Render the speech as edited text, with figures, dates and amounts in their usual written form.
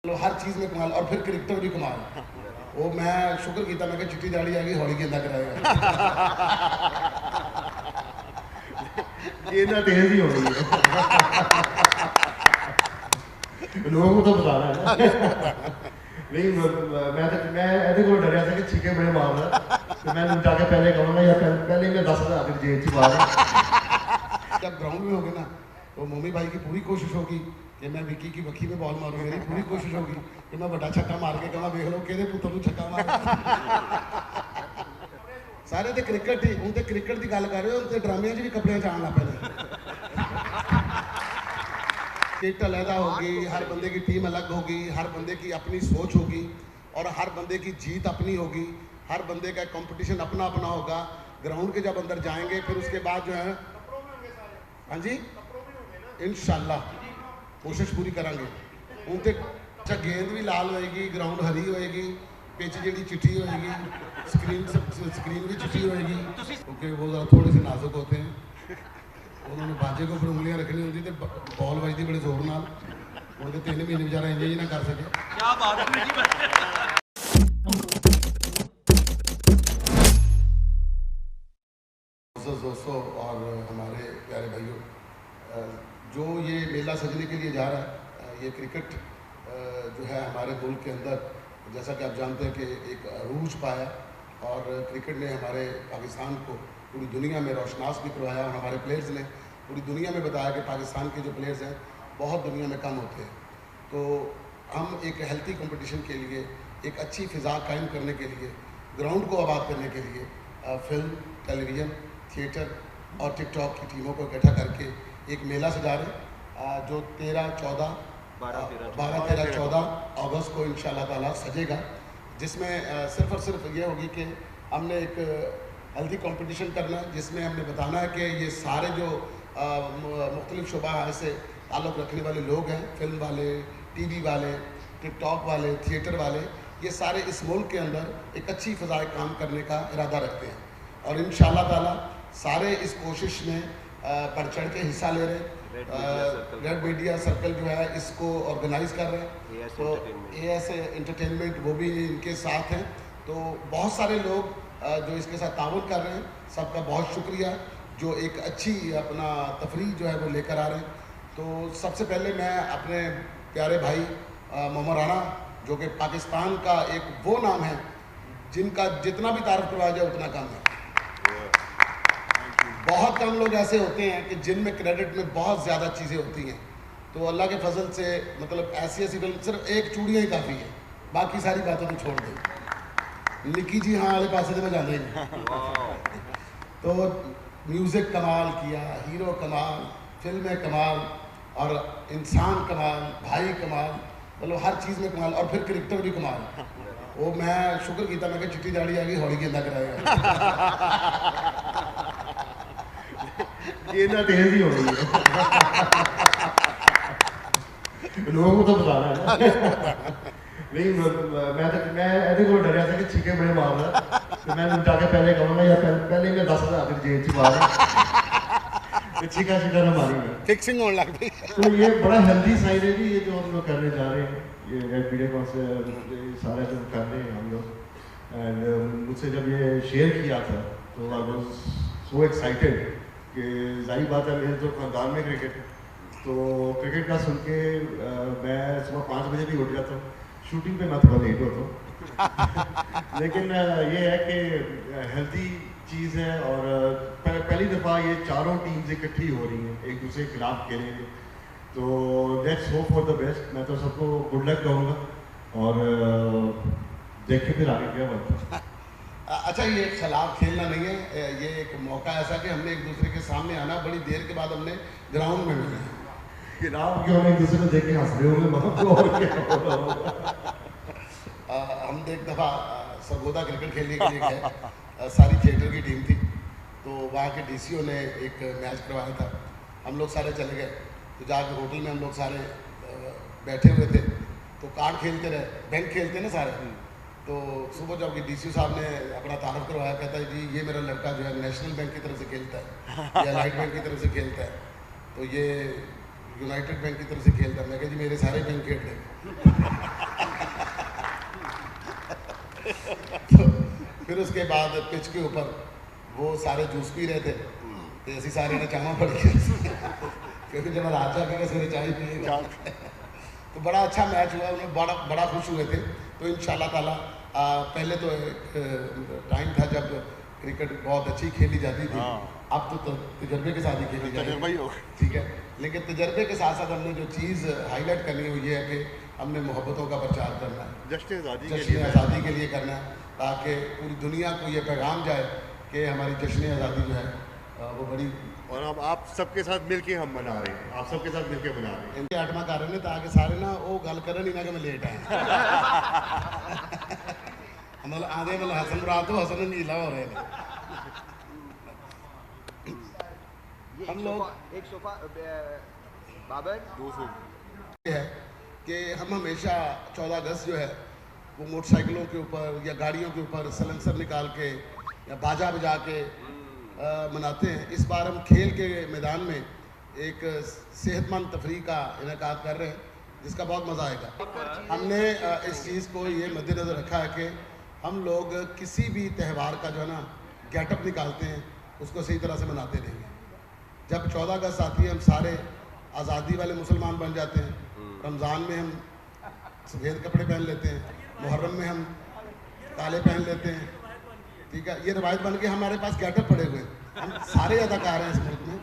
हर चीज़ में कमाल और फिर क्रिकेटर भी कमाल। वो मैं शुक्र किया मैं चिट्टी दाड़ी आ गई हौली गेंदा कराएगा। गेंदा तेज ही हो गई है। लोगों को तो बताना है ना। नहीं मैं ऐसे को डरिया था कि छीके बड़े मार रहा तो मैं जाके पहले कहूँगा या पहले मैं 10,000 जेब च मार। जब ग्राउंड में होगे ना तो मोमी भाई की पूरी कोशिश होगी कि मैं विकी की बखी में बॉल मारूं। मेरी पूरी कोशिश होगी कि मैं बड़ा छक्का मार के कहना देख लो कि पुत्र छक्का मार। सारे तो क्रिकेट ही हूँ तो क्रिकेट की गल कर रहे हो तो ड्रामे भी कपड़े च आन लग पे। किट अलहदा होगी, हर बंदे की टीम अलग होगी, हर बंदे की अपनी सोच होगी और हर बंदे की जीत अपनी होगी, हर बंदे का कंपटीशन अपना अपना होगा। ग्राउंड के जब अंदर जाएंगे फिर उसके बाद जो है हाँ जी इंशाल्लाह कोशिश पूरी करांगे। हूँ तो अच्छा गेंद भी लाल होएगी, ग्राउंड हरी होएगी, पिच जी चिट्ठी होएगी, स्क्रीन भी चिट्ठी होएगी क्योंकि वो ज़रा थोड़े से नाजुक होते हैं। उन्होंने बाजे को ऊपर उंगलियां रखनी होती तो बॉल बजती बड़े जोर नाल। उनके 3 महीने बेचारा इंज ही ना कर सके। क्या बात है। दोस्तों और हमारे प्यारे भाइयों, जो ये मेला सजने के लिए जा रहा है, ये क्रिकेट जो है हमारे मुल्क के अंदर जैसा कि आप जानते हैं कि एक अरूज पाया और क्रिकेट ने हमारे पाकिस्तान को पूरी दुनिया में रोशनास भी करवाया और हमारे प्लेयर्स ने पूरी दुनिया में बताया कि पाकिस्तान के जो प्लेयर्स हैं बहुत दुनिया में कम होते हैं। तो हम एक हेल्थी कंपटीशन के लिए, एक अच्छी फ़िज़ा कायम करने के लिए, ग्राउंड को आबाद करने के लिए फिल्म, टेलीविज़न, थिएटर और टिकटॉक की टीमों को इकट्ठा करके एक मेला सजा रहे हैं जो 12-13-14 अगस्त को इंशाल्लाह ताला सजेगा, जिसमें सिर्फ़ और सिर्फ ये होगी कि हमने एक हेल्दी कंपटीशन करना है जिसमें हमने बताना है कि ये सारे जो मुख्तलिफ शुबा से ताल्लुक़ रखने वाले लोग हैं, फिल्म वाले, टीवी वाले, टिकटॉक वाले, थिएटर वाले, ये सारे इस मुल्क के अंदर एक अच्छी फ़ज़ाए काम करने का इरादा रखते हैं और इंशाल्लाह ताला सारे इस कोशिश में बढ़ चढ़ के हिस्सा ले रहे हैं। रेड मीडिया सर्कल जो है इसको ऑर्गेनाइज़ कर रहे हैं, तो AS एंटरटेनमेंट वो भी इनके साथ हैं। तो बहुत सारे लोग जो इसके साथ ताउन कर रहे हैं, सबका बहुत शुक्रिया जो एक अच्छी अपना तफरीह जो है वो लेकर आ रहे हैं। तो सबसे पहले मैं अपने प्यारे भाई मोहम्मद राना, जो कि पाकिस्तान का एक वो नाम है जिनका जितना भी तारीफ करवाया जाए उतना कम है। बहुत कम लोग ऐसे होते हैं कि जिनमें क्रेडिट में बहुत ज़्यादा चीज़ें होती हैं। तो अल्लाह के फजल से मतलब ऐसी फिल्म सिर्फ एक चूड़ियाँ ही काफ़ी है, बाकी सारी बातें तो छोड़ दें। निकी जी हाँ वाले पासे तो मैं जाने ही तो म्यूज़िक कमाल किया, हीरो कमाल, फिल्में कमाल और इंसान कमाल, भाई कमाल, मतलब हर चीज़ में कमाल और फिर क्रिकेटर भी कमाल। वो मैं शुक्र किया मैं चिट्टी दाड़ी आ गई हौली गेंदा कराएगा। गेंदा तेज ही हो गई है। लोगों को तो बताना है ना। नहीं मैं ऐसे को डरिया था कि छीके बड़े मार रहा तो मैं जाके पहले कहूँगा या पहले मैं 10,000 जेब च मार छीका छीका ना मारी मैं फिक्सिंग होने लग गई। तो ये बड़ा हेल्दी साइड है जी, ये जो हम लोग करने जा रहे हैं, ये रेड मीडिया कौन से सारे जो कर रहे हैं हम लोग। एंड मुझसे जब ये शेयर किया था तो आई वाज सो एक्साइटेड कि जाहिर बात है मेरे तो ख़ानदान में क्रिकेट है, तो क्रिकेट का सुन के मैं सुबह 5 बजे भी उठ जाता हूँ। शूटिंग पे मैं थोड़ा लेट होता हूँ लेकिन ये है कि हेल्दी चीज़ है और पहली दफ़ा ये चारों टीम्स इकट्ठी हो रही हैं, एक दूसरे के खिलाफ खेलेंगे, तो let's hope for the best. मैं तो सबको गुड लक कहूँगा और देखिए फिर आगे क्या बनता है। अच्छा, ये खिलाफ खेलना नहीं है, ये एक मौका ऐसा कि हमने एक दूसरे के सामने आना, बड़ी देर के बाद हमने ग्राउंड में मिले। खिलाफ क्यों एक दूसरे को देख के हंस रहे होंगे। हम एक दफ़ा सरगोदा क्रिकेट खेलने के लिए गए, सारी थिएटर की टीम थी, तो वहाँ के DCO ने एक मैच करवाया था। हम लोग सारे चले गए, तो जाके होटल में हम लोग सारे बैठे हुए थे, तो कार्ड खेलते रहे, बैंक खेलते ना सारे। तो सुबह जब DCO साहब ने अपना तारफ़ करवाया, कहता है जी ये मेरा लड़का जो है नेशनल बैंक की तरफ से खेलता है या लाइट बैंक की तरफ से खेलता है, तो ये यूनाइटेड बैंक की तरफ से खेलता है। मैं कहा जी मेरे सारे बैंक खेल रहे फिर उसके बाद पिच के ऊपर वो सारे जूस पी रहे थे, तो ऐसी सारे ने चामा पड़ गया क्योंकि जब राजा के सवेरे चाय पिएगा तो बड़ा अच्छा मैच हुआ, उन्हें बड़ा खुश हुए थे। तो इंशाल्लाह ताला पहले तो टाइम था जब क्रिकेट बहुत अच्छी खेली जाती थी, अब तो तजर्बे के साथ ही खेली जाती है, ठीक है। लेकिन तजर्बे के साथ साथ हमने जो चीज़ हाईलाइट करनी है वो ये है कि हमने मोहब्बतों का प्रचार करना है, जश्न आज़ादी के लिए करना है, ताकि पूरी दुनिया को ये पैगाम जाए कि हमारी जश्न आज़ादी जो है वो बड़ी, और अब आप सबके साथ मिलके हम मना रहे हैं, आप सबके साथ मिलके मना रहे हैं। इनके 8वां कारण है ताकि सारे ना वो गल करन ही ना कि मैं लेट आया मतलब आधे मतलब हसन रात हो हसन नीला हो रहे हैं। हम लोग एक सोफा बाबर ये है कि हम हमेशा 14 अगस्त जो है वो मोटरसाइकिलों के ऊपर या गाड़ियों के ऊपर सलेंसर निकाल के या बाजा बजा के मनाते हैं। इस बार हम खेल के मैदान में एक सेहतमंद तफरीह का इनेकाद कर रहे हैं जिसका बहुत मज़ा आएगा। हमने इस चीज़ को ये मद्देनज़र रखा है कि हम लोग किसी भी त्यौहार का जो है ना गेटअप निकालते हैं उसको सही तरह से मनाते रहेंगे। जब 14 अगस्त आती है हम सारे आज़ादी वाले मुसलमान बन जाते हैं, रमज़ान में हम सफ़ेद कपड़े पहन लेते हैं, मुहर्रम में हम काले पहन लेते हैं, ठीक है। ये रवायत बन के हमारे पास गेटअप पड़े हुए हैं, हम सारे अदाकार हैं इस मुल्क में,